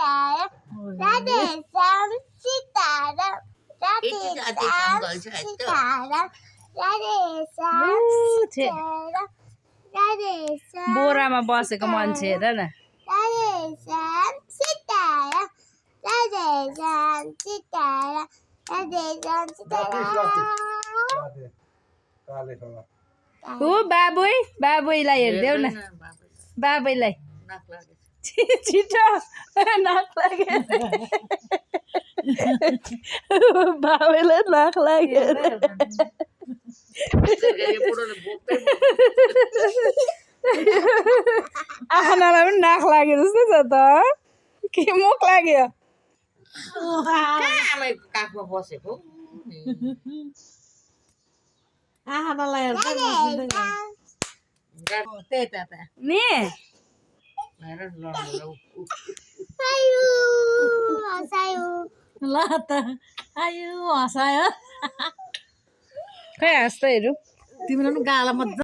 सीताराम राधे श्याम सीताराम राधे श्याम सीताराम राधे श्याम सीताराम राधे श्याम बोरामा बसेको मान्छे हेर न राधे श्याम सीताराम राधे श्याम सीताराम राधे श्याम सीताराम ऊ बाबुईलाई हेरिदेऊ न बाबुईलाई छिटो नाक लाग्यो बाबुईलाई नाक लाग्यो आखानालाई पनि नाक लाग्यो जस्तो छ त के मुख लाग्यो काखमा बसेको आखानालाई हेर्दा त्यही त नि ल त आयो हँसायो खै हाँस्दैहरू तिमीलाई पनि गाला मजा